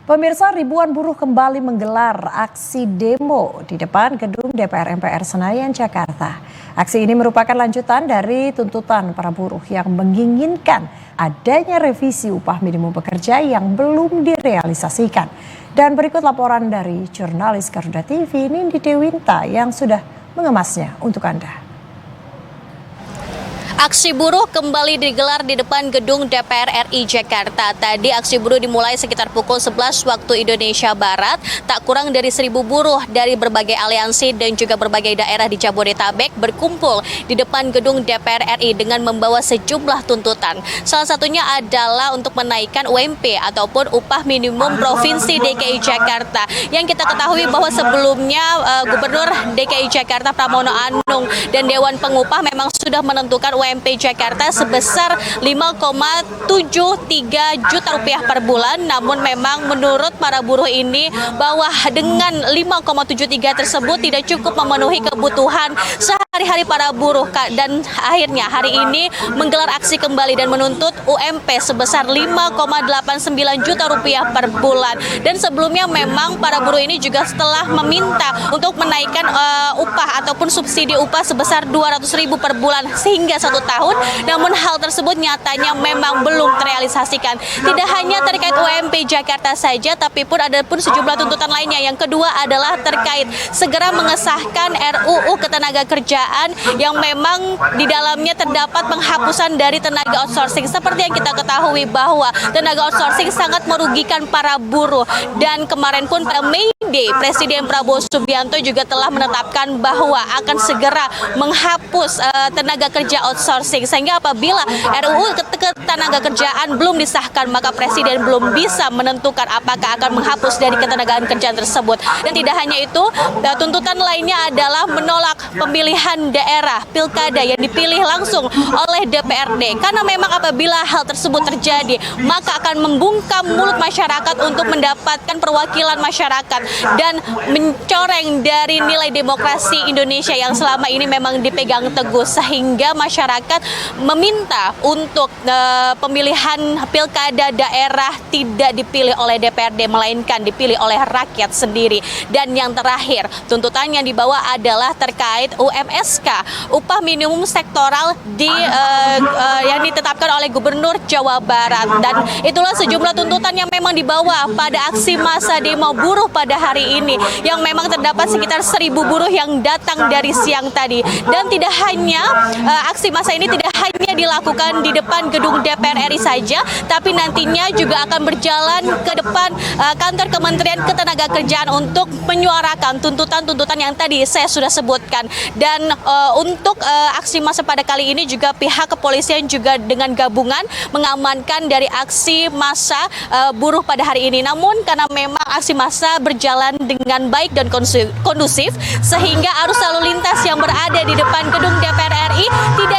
Pemirsa, ribuan buruh kembali menggelar aksi demo di depan gedung DPR MPR Senayan, Jakarta. Aksi ini merupakan lanjutan dari tuntutan para buruh yang menginginkan adanya revisi upah minimum pekerja yang belum direalisasikan. Dan berikut laporan dari jurnalis Garuda TV Nindi Dewinta yang sudah mengemasnya untuk Anda. Aksi buruh kembali digelar di depan gedung DPR RI Jakarta. Tadi aksi buruh dimulai sekitar pukul 11 waktu Indonesia Barat. Tak kurang dari 1.000 buruh dari berbagai aliansi dan juga berbagai daerah di Jabodetabek berkumpul di depan gedung DPR RI dengan membawa sejumlah tuntutan. Salah satunya adalah untuk menaikkan UMP ataupun upah minimum Provinsi DKI Jakarta. Yang kita ketahui bahwa sebelumnya Gubernur DKI Jakarta Pramono Anung dan Dewan Pengupah memang sudah menentukan UMP Jakarta sebesar 5,73 juta rupiah per bulan. Namun memang menurut para buruh ini bahwa dengan 5,73 tersebut tidak cukup memenuhi kebutuhan sehari-hari para buruh, dan akhirnya hari ini menggelar aksi kembali dan menuntut UMP sebesar 5,89 juta rupiah per bulan. Dan sebelumnya memang para buruh ini juga setelah meminta untuk menaikkan upah ataupun subsidi upah sebesar 200.000 per bulan sehingga 1 tahun, namun hal tersebut nyatanya memang belum terrealisasikan. Tidak hanya terkait UMP Jakarta saja, tapi pun ada pun sejumlah tuntutan lainnya. Yang kedua adalah terkait segera mengesahkan RUU Ketenagakerjaan yang memang di dalamnya terdapat penghapusan dari tenaga outsourcing. Seperti yang kita ketahui bahwa tenaga outsourcing sangat merugikan para buruh, dan kemarin pun pada Mei Day Presiden Prabowo Subianto juga telah menetapkan bahwa akan segera menghapus tenaga kerja outsourcing, sehingga apabila RUU Ketenagakerjaan belum disahkan maka Presiden belum bisa menentukan apakah akan menghapus dari ketenagaan kerjaan tersebut. Dan tidak hanya itu, tuntutan lainnya adalah menolak pemilihan daerah pilkada yang dipilih langsung oleh DPRD, karena memang apabila hal tersebut terjadi maka akan membungkam mulut masyarakat untuk mendapatkan perwakilan masyarakat dan mencoreng dari nilai demokrasi Indonesia yang selama ini memang dipegang teguh, sehingga masyarakat meminta untuk pemilihan pilkada daerah tidak dipilih oleh DPRD melainkan dipilih oleh rakyat sendiri. Dan yang terakhir, tuntutan yang dibawa adalah terkait UMSK, upah minimum sektoral yang ditetapkan oleh Gubernur Jawa Barat. Dan itulah sejumlah tuntutan yang memang dibawa pada aksi massa demo buruh pada hari ini, yang memang terdapat sekitar 1.000 buruh yang datang dari siang tadi. Dan tidak hanya aksi massa ini tidak hanya dilakukan di depan gedung DPR RI saja, tapi nantinya juga akan berjalan ke depan kantor Kementerian Ketenagakerjaan untuk menyuarakan tuntutan-tuntutan yang tadi saya sudah sebutkan. Dan untuk aksi massa pada kali ini juga pihak kepolisian juga dengan gabungan mengamankan dari aksi massa buruh pada hari ini. Namun karena memang aksi massa berjalan dengan baik dan kondusif, sehingga arus lalu lintas yang berada di depan gedung DPR RI tidak